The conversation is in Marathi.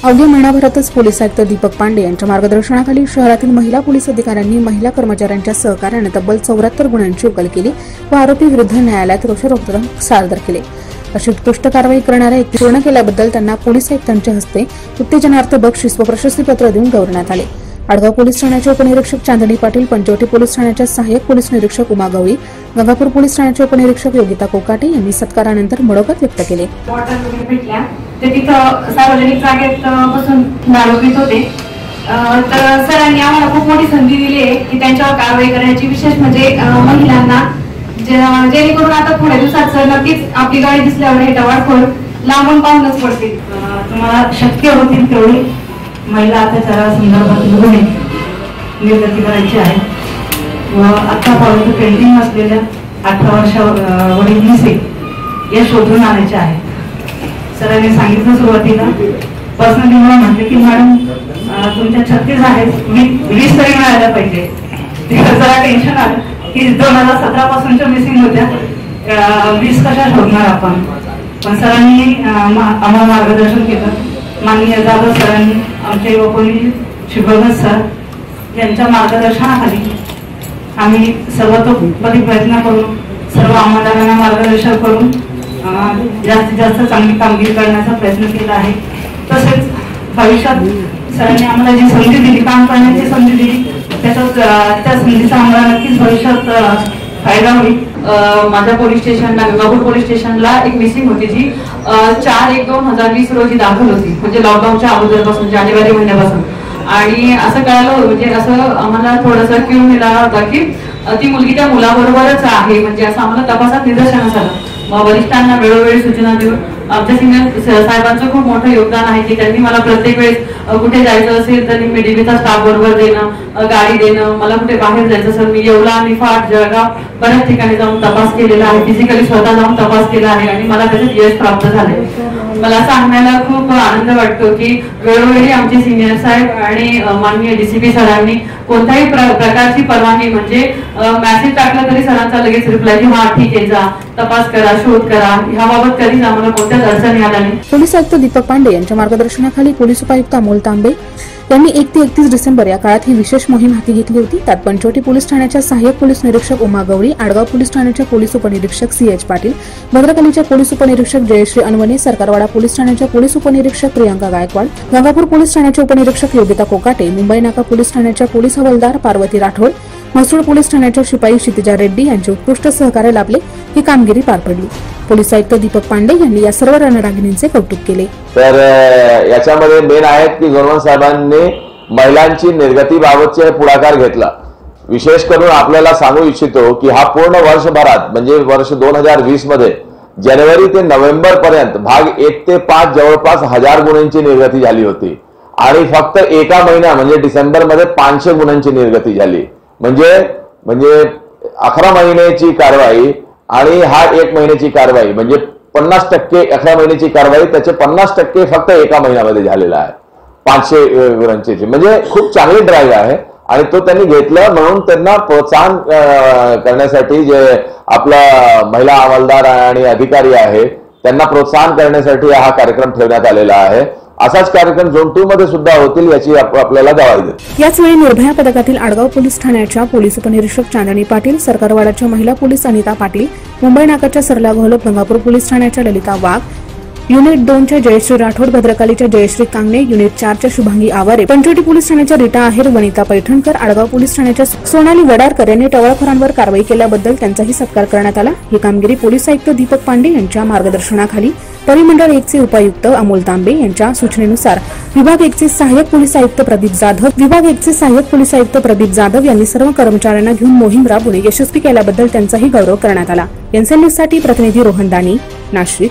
अवघ्या महिनाभरातच पोलीस आयुक्त दीपक पांडे यांच्या मार्गदर्शनाखाली शहरातील महिला पोलीस अधिकाऱ्यांनी महिला कर्मचाऱ्यांच्या सहकार्याने तब्बल 74 गुन्ह्यांची उकल केली व आरोपी विरुद्ध न्यायालयात रोषरोपत्र सादर केले। अशी उत्कृष्ट कारवाई करणाऱ्या व्यक्ती पूर्ण केल्याबद्दल त्यांना पोलीस आयुक्तांच्या हस्ते उत्तेजनार्थ बक्षीस व प्रशस्तीपत्र देऊन गौरवण्यात आले। आडगाव पोलीस ठाण्याचे उपनिरीक्षक चांदणी पाटील, पंचवटी पोलीस ठाण्याच्या सहाय्यक पोलीस निरीक्षक उमा गवळी, गंगापूर पोलीस ठाण्याचे उपनिरीक्षक योगिता कोकाटे यांनी सत्कारानंतर मनोगत व्यक्त केले। सार्वजनिक जागेत बसून दारू पित होते, तर सरांनी आम्हाला खूप मोठी संधी दिली आहे की त्यांच्यावर कारवाई करण्याची। विशेष म्हणजे महिलांना जेणेकरून आता थोड्या दिवसात नक्कीच आपली गाडी दिसल्यावर हे टवाळखोर लांबून पाहूनच पडतील। तुम्हाला शक्य होतील तेवढी महिला अत्याचारा संदर्भात गुन्हे निर्गती करायची आहे व आतापर्यंत पेंडिंग असलेल्या 18 वर्षावरील मिसे या शोधून आणायचे आहे। सरांनी सांगितलं सुरुवातीला पर्सनली मला म्हटले की मॅडम तुमच्या 36 आहेत, 20 तरी मिळायला पाहिजे। जरा टेन्शन आलं की 2017 पासूनच्या मिसिंग होत्या, 20 कशा शोधणार आपण। पण सरांनी आम्हाला मार्गदर्शन केलं। माननीय जाधव सरांनी, आमचे उपनिरीक्षक शिवभगत सर यांच्या मार्गदर्शनाखाली आम्ही सर्वतोपरी प्रयत्न करून सर्व अंमलदारांना मार्गदर्शन करून जास्तीत जास्त चांगली कामगिरी करण्याचा प्रयत्न केला आहे। तसेच भविष्यात सरांनी आम्हाला जी संधी दिली, काम करण्याची संधी दिली, त्या संधीचा आम्हाला नक्कीच भविष्यात फायदा होईल। माझ्या पोलीस स्टेशनला, गंगापूर पोलीस स्टेशनला एक मिसिंग होती जी 4/1/2020 रोजी दाखल होती, म्हणजे लॉकडाऊनच्या अगोदरपासून, जानेवारी महिन्यापासून। आणि असं कळालं, म्हणजे असं आम्हाला थोडासा क्यू मिळाला होता की ती मुलगी त्या मुलाबरोबरच आहे, म्हणजे असं आम्हाला तपासात निदर्शनास आलं। मग वरिष्ठांना वेळोवेळी सूचना देऊन आमच्या सिनियर साहेबांचं खूप मोठं योगदान आहे की त्यांनी मला प्रत्येक वेळेस कुठे जायचं असेल तर मी डीबीचा स्टाफ बरोबर देणं, गाडी देणं, मला कुठे बाहेर जायचं असेल मी येवला, निफाड, जळगाव बऱ्याच ठिकाणी जाऊन तपास केलेला आहे, फिजिकली स्वतः जाऊन तपास केला आहे आणि मला त्याच्यात यश प्राप्त झाले। मला सांगण्याला खूप आनंद वाटतो की वेळोवेळी आमचे सिनियर साहेब आणि माननीय डीसीपी सरांनी कोणत्याही प्रकारची परवानगी, म्हणजे मेसेज टाकला तरी सरांचा लगेच रिप्लाय की हा ठीक आहे, जा तपास करा, शोध करा, ह्याबाबत कधीच आम्हाला कोणत्याच अडचणी आल्या नाही। पोलीस आयुक्त दीपक पांडे यांच्या मार्गदर्शनाखाली पोलीस उपायुक्त अमोल तांबे यांनी 1 ते 31 डिसेंबर या काळात ही विशेष मोहीम हाती घेतली होती। त्यात पंचवटी पोलीस ठाण्याच्या सहाय्यक पोलीस निरीक्षक उमा गवळी, आडगाव पोलीस ठाण्याच्या पोलीस उपनिरीक्षक CH पाटील, भद्रकालीच्या पोलीस उपनिरीक्षक जयश्री अनवणे, सरकारवाडा पोलीस ठाण्याच्या पोलीस उपनिरीक्षक प्रियंका गायकवाड, गंगापूर पोलीस ठाण्याचे उपनिरीक्षक योगिता कोकाटे, मुंबई नाका पोलीस ठाण्याच्या पोलीस हवालदार पार्वती राठोड, म्हसरूळ पोलीस ठाण्याच्या शिपाई क्षितिजा रेड्डी यांचे उत्कृष्ट सहकार्य लाभले ही कामगिरी पार पडली। पोलीस आयुक्त दीपक पांडे यांनी या सर्व रणरागिणींचे कौतुक केले। तर याच्यामध्ये मेन आहेत की गव्हर्नर साहेबांनी महिलांची निर्गतीबाबतचे पुढाकार घेतला। विशेष करून आपल्याला सांगू इच्छितो की हा पूर्ण वर्षभरात, म्हणजे वर्ष 2020 मध्ये जानेवारी ते नोव्हेंबर पर्यंत भाग 1 ते 5 जवळपास 1000 गुन्ह्यांची निर्गती झाली होती आणि फक्त एका महिन्या म्हणजे डिसेंबर मध्ये 500 गुन्ह्यांची निर्गती झाली। म्हणजे 11 महिन्याची कारवाई आणि हा 1 महिन्याची कारवाई, म्हणजे 50% 11 महिन्याची कारवाई, त्याचे 50% फक्त एका महिन्यामध्ये झालेला आहे 500 गुन्ह्यांची। म्हणजे खूप चांगली ड्राईव्ह आहे आणि तो त्यांनी घेतलं, म्हणून त्यांना प्रोत्साहन करण्यासाठी जे आपला महिला अंमलदार आणि अधिकारी आहे त्यांना प्रोत्साहन करण्यासाठी हा कार्यक्रम ठेवण्यात आलेला आहे। असाच कार्यक्रम झोन 2 मध्ये सुद्धा होतील याची आपल्याला ग्वाही देतो। याचवेळी निर्भया पथकातील आडगाव पोलीस ठाण्याच्या पोलीस उपनिरीक्षक चांदणी पाटील, सरकारवाडाच्या महिला पोलीस अनिता पाटील, मुंबई नाकाच्या सरला घोलप, गंगापूर पोलीस ठाण्याच्या ललिता वाघ, युनिट 2 च्या जयश्री राठोड, भद्रकालीच्या जयश्री कांगणे, युनिट 4 च्या शुभांगी आवारे, पंचवटी पोलीस ठाण्याच्या रीटा आहेर, वनिता पैठणकर, आडगाव पोलीस ठाण्याच्या सोनाली वडारकर यांनी टवाळखोरांवर कारवाई केल्याबद्दल त्यांचाही सत्कार करण्यात आला। ही कामगिरी पोलीस आयुक्त दीपक पांडे यांच्या मार्गदर्शनाखाली परिमंडळ 1 चे उपायुक्त अमोल तांबे यांच्या सूचनेनुसार विभाग 1 चे सहाय्यक पोलीस आयुक्त प्रदीप जाधव यांनी सर्व कर्मचाऱ्यांना घेऊन मोहीम राबवून यशस्वी केल्याबद्दल त्यांचाही गौरव करण्यात आला। एनसीएन न्यूजसाठी प्रतिनिधी रोहन दानी, नाशिक।